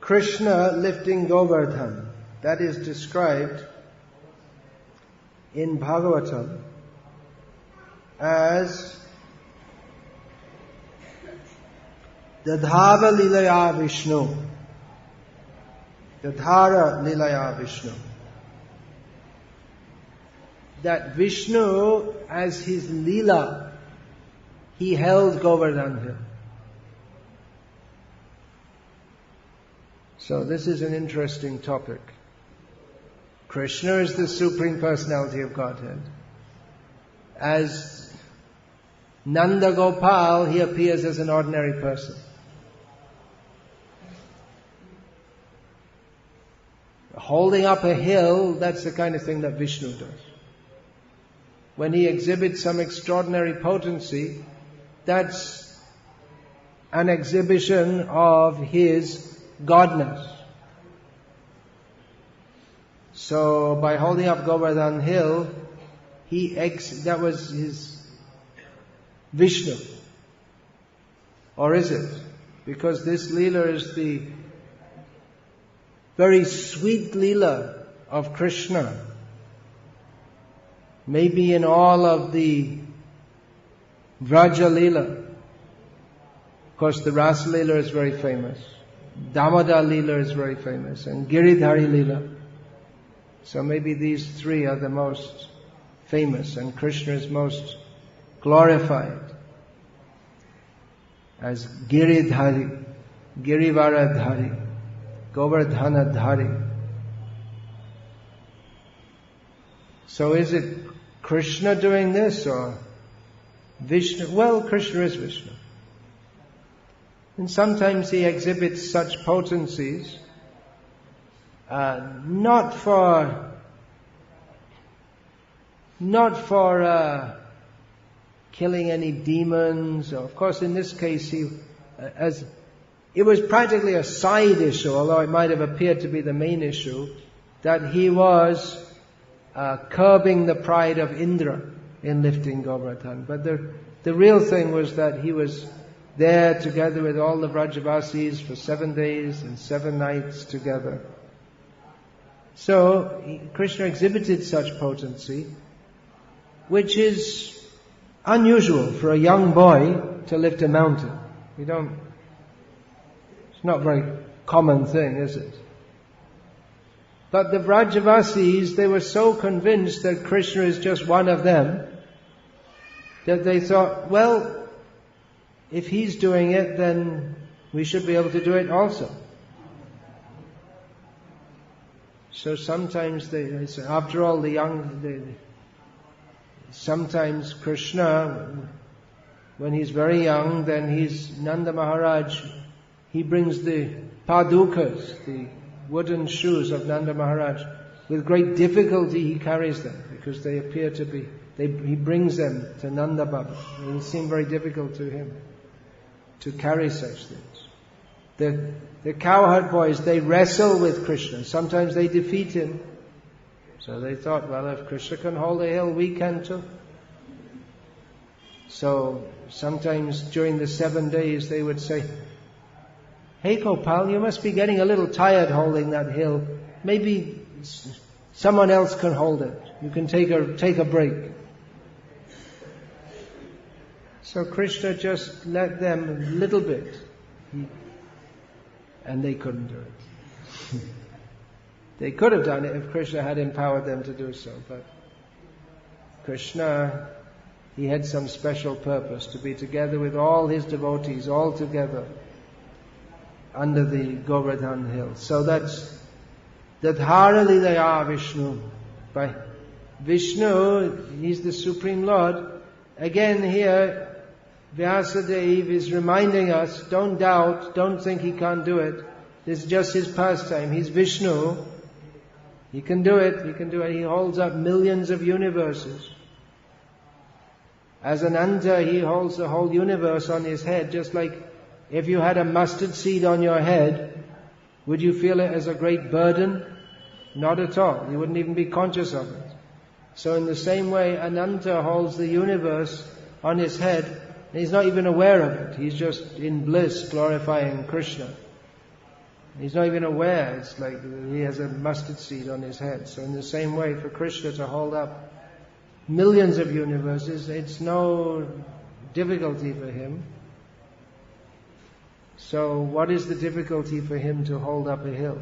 Krishna lifting Govardhan, that is described in Bhagavatam as Dadhava Lilaya Vishnu. Dadhara Lilaya Vishnu. That Vishnu, as his Leela, he held Govardhan Hill. So this is an interesting topic. Krishna is the Supreme Personality of Godhead. As Nanda Gopal, he appears as an ordinary person. Holding up a hill, that's the kind of thing that Vishnu does. When he exhibits some extraordinary potency, that's an exhibition of his godness. So by holding up Govardhan Hill, that was his Vishnu. Or is it? Because this Leela is the very sweet Leela of Krishna. Maybe in all of the Vraja Leela. Of course, the Rasa Leela is very famous. Damodar Leela is very famous. And Giridhari Leela. So maybe these three are the most famous. And Krishna is most glorified as Giridhari, Girivaradhari, Govardhanadhari. So is it Krishna doing this or Vishnu? Well, Krishna is Vishnu. And sometimes he exhibits such potencies, not for killing any demons. Of course, in this case, it was practically a side issue, although it might have appeared to be the main issue, that he was curbing the pride of Indra in lifting Govardhan. But the real thing was that he was there together with all the Vrajavasis for 7 days and 7 nights together. So Krishna exhibited such potency, which is unusual for a young boy to lift a mountain. It's not a very common thing, is it? But the Vrajavasis, they were so convinced that Krishna is just one of them, that they thought, well, if he's doing it, then we should be able to do it also. So sometimes after all, sometimes Krishna, when he's very young, then he's Nanda Maharaj, he brings the padukas, the wooden shoes of Nanda Maharaj. With great difficulty he carries them, because they appear to be, he brings them to Nanda Baba. It seemed very difficult to him to carry such things. The cowherd boys, they wrestle with Krishna. Sometimes they defeat him. So they thought, well, if Krishna can hold a hill, we can too. So sometimes during the 7 days they would say, hey Gopal, you must be getting a little tired holding that hill. Maybe someone else can hold it. You can take a break. So Krishna just let them a little bit. And they couldn't do it. They could have done it if Krishna had empowered them to do so. But Krishna, he had some special purpose to be together with all his devotees, all together under the Govardhan hill. So that's Dadhara Lilaya Vishnu. By Vishnu, he's the Supreme Lord. Again here, Vyasadeva is reminding us, don't doubt, don't think he can't do it. This is just his pastime. He's Vishnu. He can do it, He holds up millions of universes. As an Anta, he holds the whole universe on his head, just like if you had a mustard seed on your head, would you feel it as a great burden? Not at all. He wouldn't even be conscious of it. So in the same way, Ananta holds the universe on his head, and he's not even aware of it. He's just in bliss, glorifying Krishna. He's not even aware. It's like he has a mustard seed on his head. So in the same way, for Krishna to hold up millions of universes, it's no difficulty for him. So what is the difficulty for him to hold up a hill?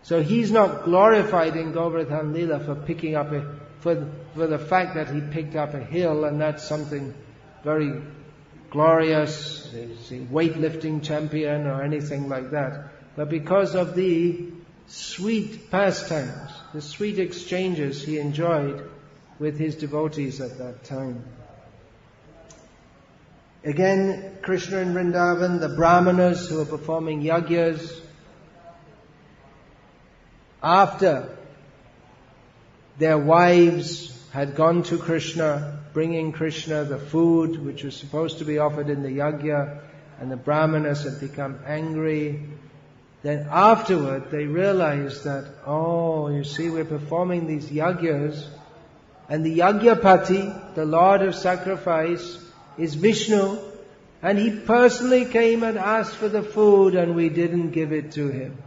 So he's not glorified in Govardhan Leela for picking up for the fact that he picked up a hill, and that's something very glorious, he's a weightlifting champion or anything like that. But because of the sweet pastimes, the sweet exchanges he enjoyed with his devotees at that time. Again, Krishna in Vrindavan, the Brahmanas who are performing yagyas, after their wives had gone to Krishna, bringing Krishna the food which was supposed to be offered in the yagya, and the Brahmanas had become angry, then afterward they realized that, oh, you see, we're performing these yagyas, and the yagyapati, the Lord of sacrifice, is Vishnu, and he personally came and asked for the food, and we didn't give it to him.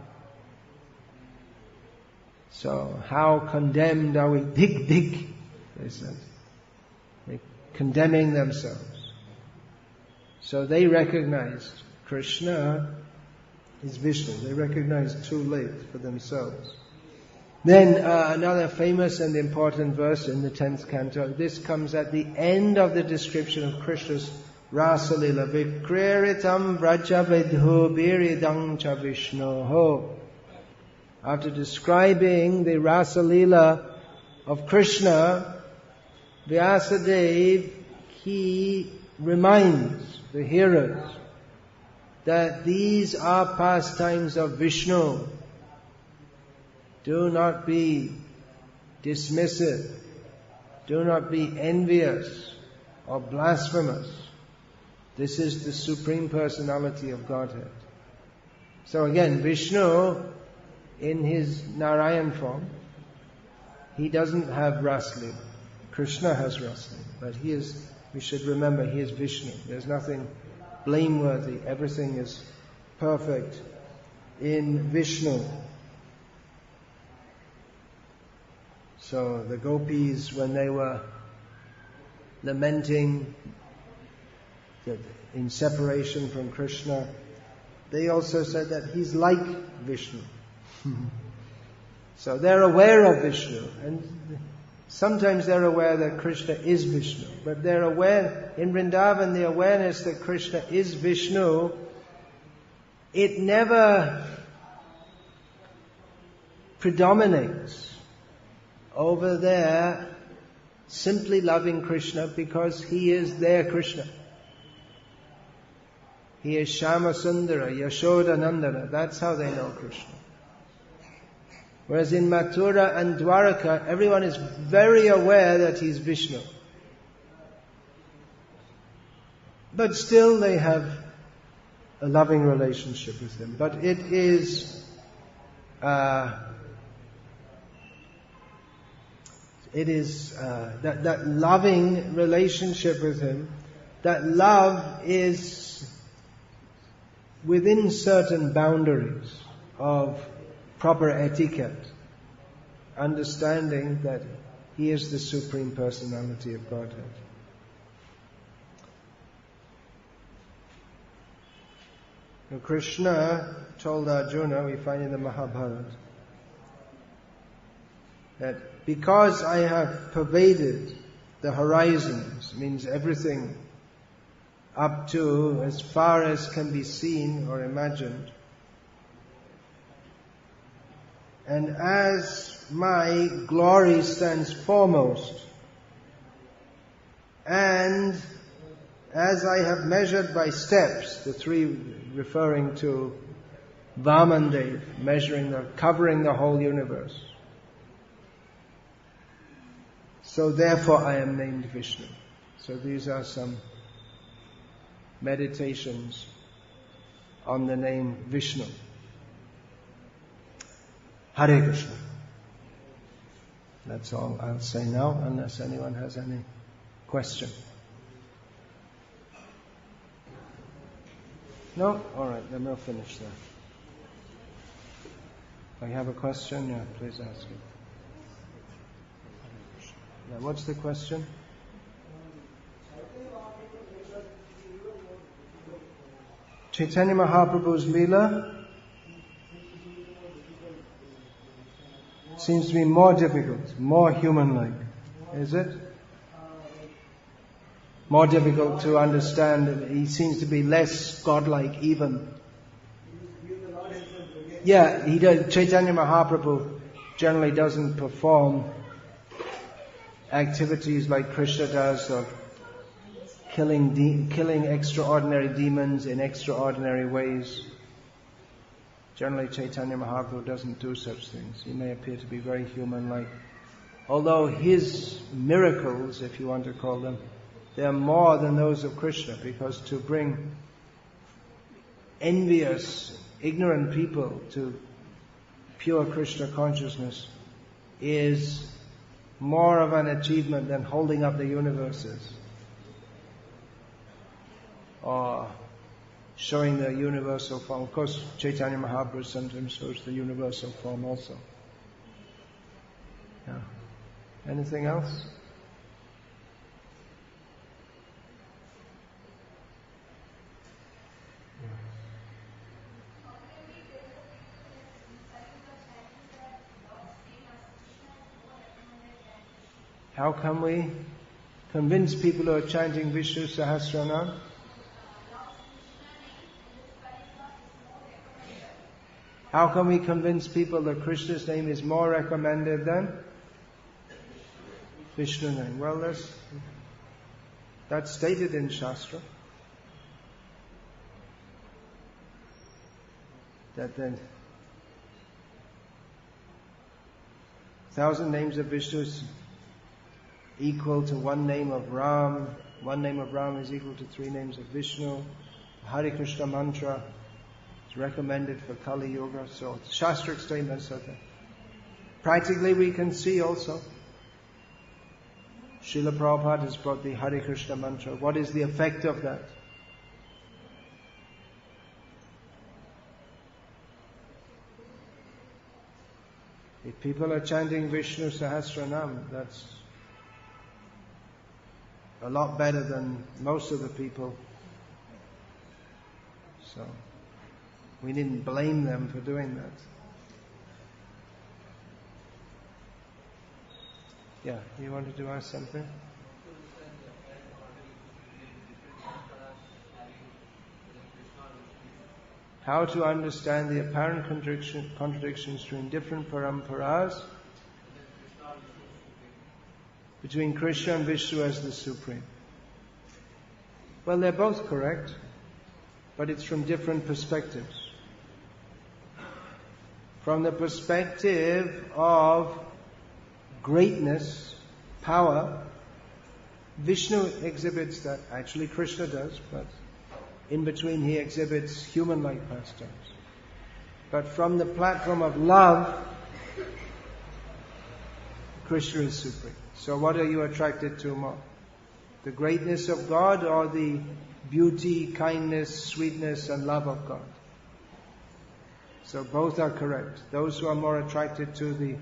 So how condemned are we? Dik, they said. They're condemning themselves. So they recognized Krishna is Vishnu. They recognized too late for themselves. Then another famous and important verse in the 10th canto. This comes at the end of the description of Krishna's Rasalila. Vikriritam vrajavidhu biridang cha Vishnoho. After describing the Rasalila of Krishna, Vyasadeva, he reminds the hearers that these are pastimes of Vishnu. Do not be dismissive. Do not be envious or blasphemous. This is the Supreme Personality of Godhead. So again, Vishnu, in his Narayan form, he doesn't have Raslila. Krishna has Raslila. But we should remember, he is Vishnu. There's nothing blameworthy. Everything is perfect in Vishnu. So the gopis, when they were lamenting that in separation from Krishna, they also said that he's like Vishnu. So they're aware of Vishnu, and sometimes they're aware that Krishna is Vishnu, but they're aware, in Vrindavan, the awareness that Krishna is Vishnu, it never predominates over there simply loving Krishna because he is their Krishna. He is Shama Sundara, Yashoda Nandana. That's how they know Krishna. Whereas in Mathura and Dwaraka, everyone is very aware that he's Vishnu. But still they have a loving relationship with him. But it is that loving relationship with him, that love is within certain boundaries of proper etiquette, understanding that he is the Supreme Personality of Godhead. Now Krishna told Arjuna, we find in the Mahabharata, that because I have pervaded the horizons, means everything up to as far as can be seen or imagined, and as my glory stands foremost, and as I have measured by steps, the three referring to Vamandev, covering the whole universe, so therefore I am named Vishnu. So these are some meditations on the name Vishnu. Hare Krishna. That's all I'll say now, unless anyone has any question. No? Alright, then we'll finish there. If you have a question, yeah, please ask it. Yeah, what's the question? Chaitanya Mahaprabhu's Leela seems to be more difficult, more human-like. Is it? More difficult to understand. He seems to be less godlike even. Yeah, he does. Chaitanya Mahaprabhu generally doesn't perform activities like Krishna does of killing extraordinary demons in extraordinary ways. Generally, Chaitanya Mahaprabhu doesn't do such things. He may appear to be very human-like. Although his miracles, if you want to call them, they are more than those of Krishna, because to bring envious, ignorant people to pure Krishna consciousness is more of an achievement than holding up the universes or showing the universal form. Of course, Chaitanya Mahaprabhu sometimes shows the universal form also. Yeah. Anything else? How can we convince people who are chanting Vishnu Sahasranama? How can we convince people that Krishna's name is more recommended than Vishnu name? Well, that's stated in Shastra. That then 1,000 names of Vishnu is equal to one name of Ram. One name of Ram is equal to 3 names of Vishnu. Hare Krishna mantra is recommended for Kali Yuga. So Shastric statements are there. Practically we can see also. Srila Prabhupada has brought the Hare Krishna mantra. What is the effect of that? If people are chanting Vishnu Sahasranam, that's a lot better than most of the people. So we didn't blame them for doing that. Yeah, you wanted to ask something? How to understand the apparent contradictions between different paramparas between Krishna and Vishnu as the Supreme. Well, they're both correct, but it's from different perspectives. From the perspective of greatness, power, Vishnu exhibits that. Actually, Krishna does, but in between he exhibits human-like pastimes. But from the platform of love, Krishna is supreme. So what are you attracted to more? The greatness of God or the beauty, kindness, sweetness and love of God? So both are correct. Those who are more attracted to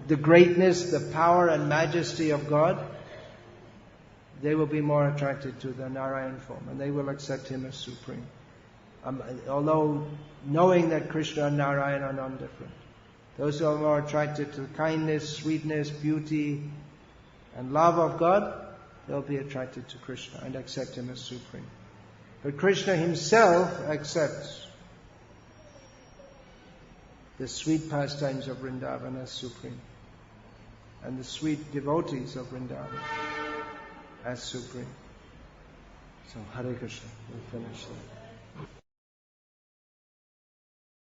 the greatness, the power and majesty of God, they will be more attracted to the Narayan form and they will accept him as supreme. Although knowing that Krishna and Narayan are non-different. Those who are more attracted to kindness, sweetness, beauty and love of God, they'll be attracted to Krishna and accept him as supreme. But Krishna himself accepts the sweet pastimes of Vrindavan as supreme and the sweet devotees of Vrindavan as supreme. So Hare Krishna, we'll finish there.